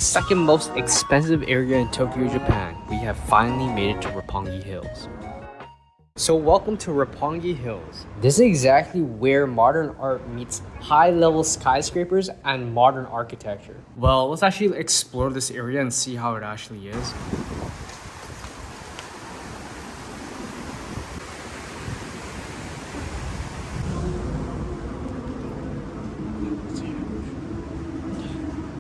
Second most expensive area in Tokyo, Japan, we have finally made it to Roppongi Hills. So welcome to Roppongi Hills. This is exactly where modern art meets high-level skyscrapers and modern architecture. Well, let's actually explore this area and see how it actually is.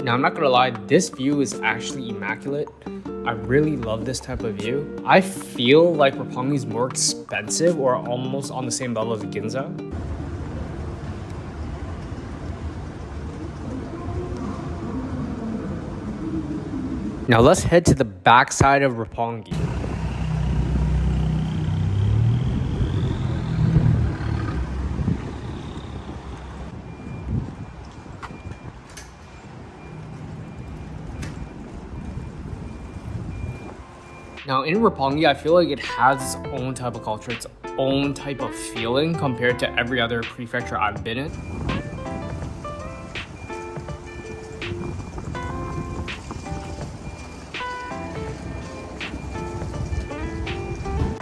Now, I'm not gonna lie, this view is actually immaculate. I really love this type of view. I feel like Roppongi is more expensive or almost on the same level as Ginza. Now let's head to the backside of Roppongi. Now in Roppongi, I feel like it has its own type of culture, its own type of feeling compared to every other prefecture I've been in.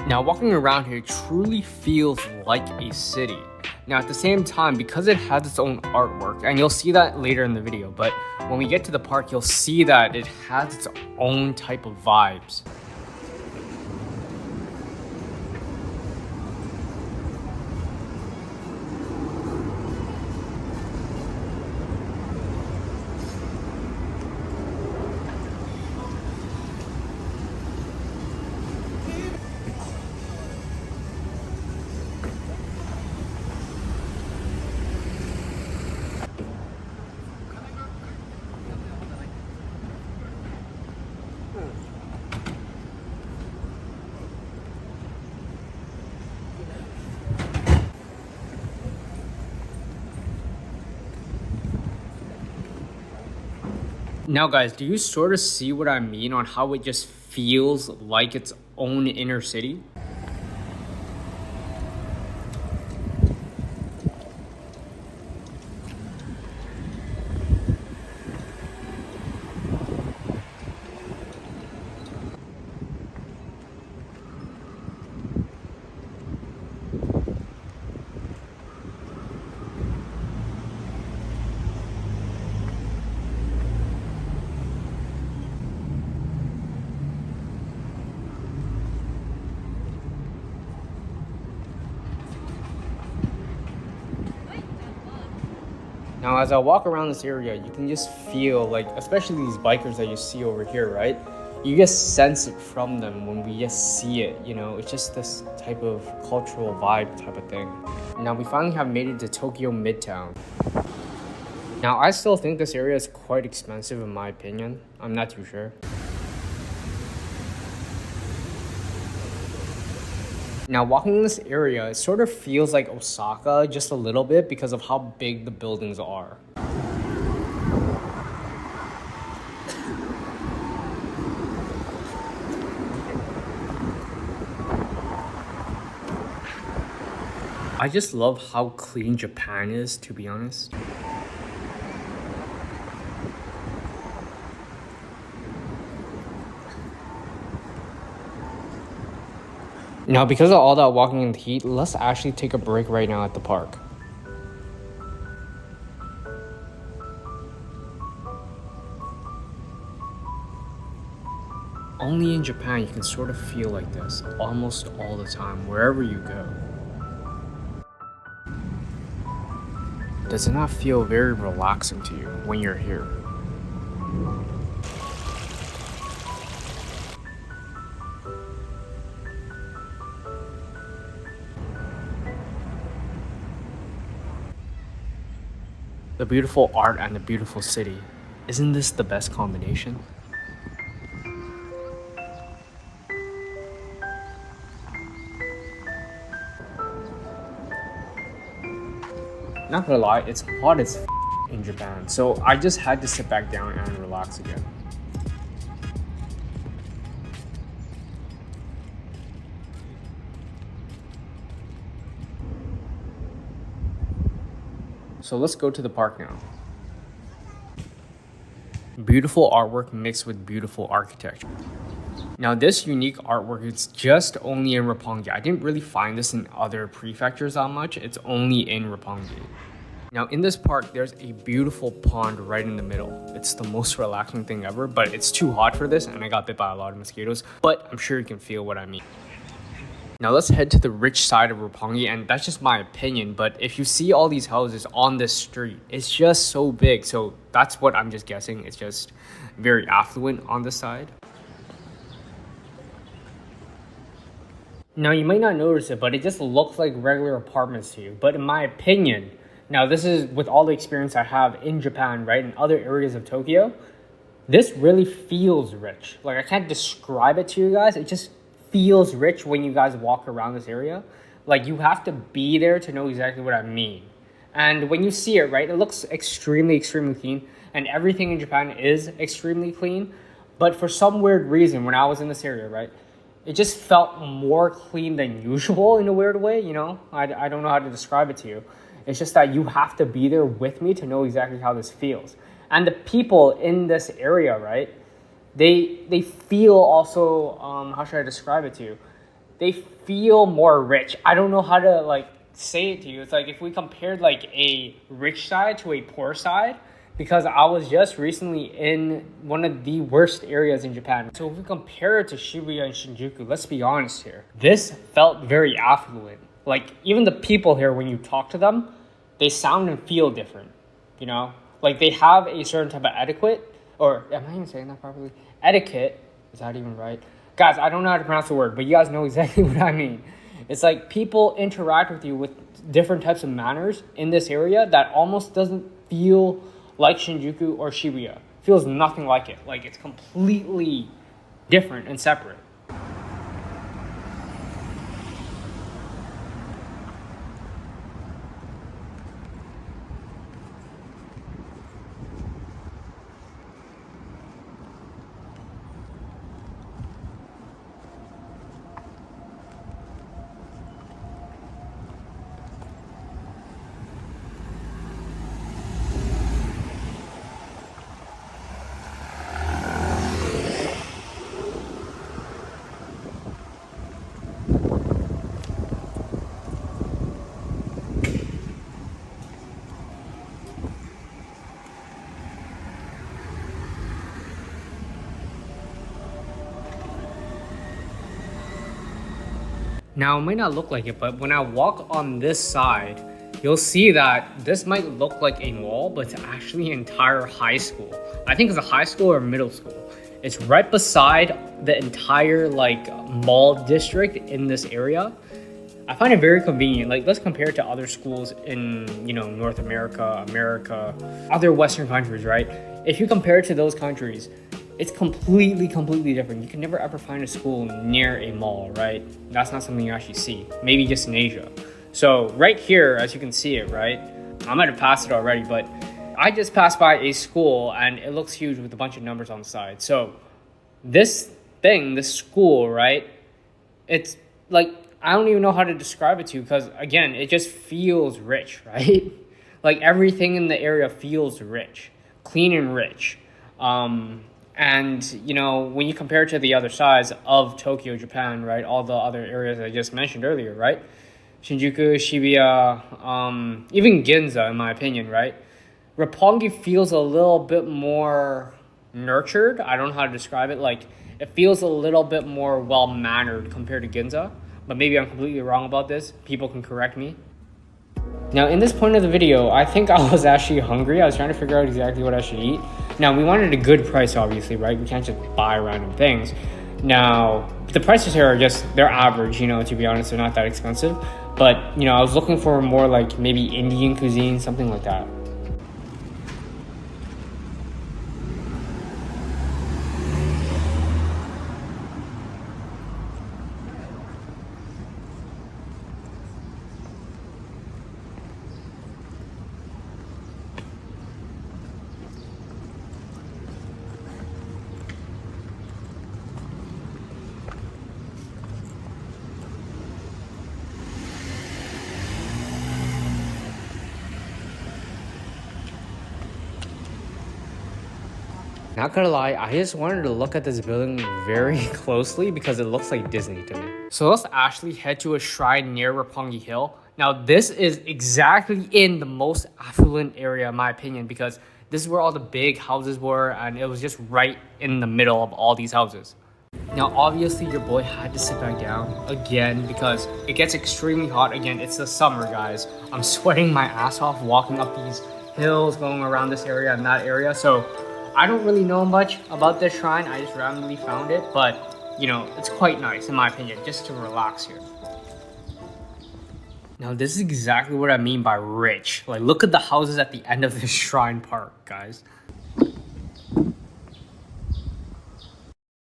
Now walking around here truly feels like a city. Now at the same time, because it has its own artwork, and you'll see that later in the video, but when we get to the park, you'll see that it has its own type of vibes. Now guys, do you sort of see what I mean on how it just feels like its own inner city? Now, as I walk around this area, you can just feel like, especially these bikers that you see over here, right? You just sense it from them when we just see it, you know? It's just this type of cultural vibe type of thing. Now, we finally have made it to Tokyo Midtown. Now, I still think this area is quite expensive in my opinion. I'm not too sure. Now, walking in this area, it sort of feels like Osaka just a little bit because of how big the buildings are. I just love how clean Japan is, to be honest. Now, because of all that walking in the heat, let's actually take a break right now at the park. Only in Japan you can sort of feel like this almost all the time, wherever you go. Does it not feel very relaxing to you when you're here? The beautiful art and the beautiful city. Isn't this the best combination? Not gonna lie, it's hot as in Japan, so I just had to sit back down and relax again. So let's go to the park now. Beautiful artwork mixed with beautiful architecture. Now this unique artwork is just only in Roppongi. I didn't really find this in other prefectures that much. It's only in Roppongi. Now in this park, there's a beautiful pond right in the middle. It's the most relaxing thing ever, but it's too hot for this and I got bit by a lot of mosquitoes, but I'm sure you can feel what I mean. Now let's head to the rich side of Roppongi, and that's just my opinion, but if you see all these houses on this street, it's just so big. So that's what I'm just guessing. It's just very affluent on this side. Now you might not notice it, but it just looks like regular apartments to you. But in my opinion, now this is with all the experience I have in Japan, right, in other areas of Tokyo, this really feels rich. Like I can't describe it to you guys. It just feels rich when you guys walk around this area. Like you have to be there to know exactly what I mean. And when you see it, right, it looks extremely clean, and everything in Japan is extremely clean. But for some weird reason, when I was in this area, right, it just felt more clean than usual in a weird way, you know? I don't know how to describe it to you. It's just that you have to be there with me to know exactly how this feels. And the people in this area, right, they feel also, how should I describe it to you? They feel more rich. I don't know how to like say it to you. It's like if we compared like a rich side to a poor side, because I was just recently in one of the worst areas in Japan. So if we compare it to Shibuya and Shinjuku, let's be honest here. This felt very affluent. Like even the people here, when you talk to them, they sound and feel different, you know? Like they have a certain type of etiquette, or am I even saying that properly? Etiquette, is that even right? Guys, I don't know how to pronounce the word, but you guys know exactly what I mean. It's like people interact with you with different types of manners in this area that almost doesn't feel like Shinjuku or Shibuya. It feels nothing like it. Like it's completely different and separate. Now, it might not look like it, but when I walk on this side, you'll see that this might look like a mall, but it's actually an entire high school. I think it's a high school or middle school. It's right beside the entire like mall district in this area. I find it very convenient. Like let's compare it to other schools in, you know, North America, other Western countries, right? If you compare it to those countries, it's completely different. You can never ever find a school near a mall, right? That's not something you actually see. Maybe just in Asia. So right here, as you can see it, right? I might have passed it already, but I just passed by a school and it looks huge with a bunch of numbers on the side. So this school, right? It's like, I don't even know how to describe it to you because again, it just feels rich, right? Like everything in the area feels rich, clean and rich. And, you know, when you compare it to the other sides of Tokyo, Japan, right? All the other areas I just mentioned earlier, right? Shinjuku, Shibuya, even Ginza, in my opinion, right? Roppongi feels a little bit more nurtured. I don't know how to describe it. Like, it feels a little bit more well-mannered compared to Ginza. But maybe I'm completely wrong about this. People can correct me. Now, in this point of the video, I think I was actually hungry. I was trying to figure out exactly what I should eat. Now, we wanted a good price, obviously, right? We can't just buy random things. Now, the prices here are just, they're average, you know, to be honest. They're not that expensive. But, you know, I was looking for more like maybe Indian cuisine, something like that. Not gonna lie, I just wanted to look at this building very closely because it looks like Disney to me. So let's actually head to a shrine near Roppongi Hill. Now this is exactly in the most affluent area in my opinion, because this is where all the big houses were and it was just right in the middle of all these houses. Now obviously your boy had to sit back down again because it gets extremely hot again. It's the summer, guys. I'm sweating my ass off walking up these hills, going around this area and that area. So I don't really know much about this shrine. I just randomly found it, but you know, it's quite nice in my opinion, just to relax here. Now this is exactly what I mean by rich. Like, look at the houses at the end of this shrine park, guys.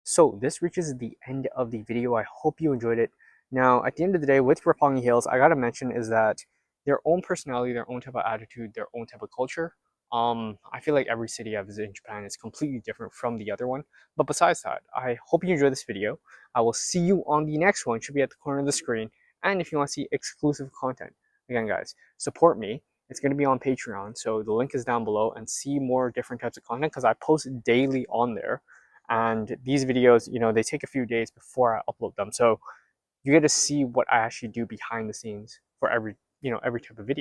So this reaches the end of the video. I hope you enjoyed it. Now, at the end of the day, with Roppongi Hills, I gotta mention is that their own personality, their own type of attitude, their own type of culture. I feel like every city I visit in Japan is completely different from the other one. But besides that, I hope you enjoyed this video. I will see you on the next one. It should be at the corner of the screen. And if you want to see exclusive content, again, guys, support me. It's going to be on Patreon, so the link is down below, and see more different types of content because I post daily on there. And these videos, you know, they take a few days before I upload them. So you get to see what I actually do behind the scenes for every, every type of video.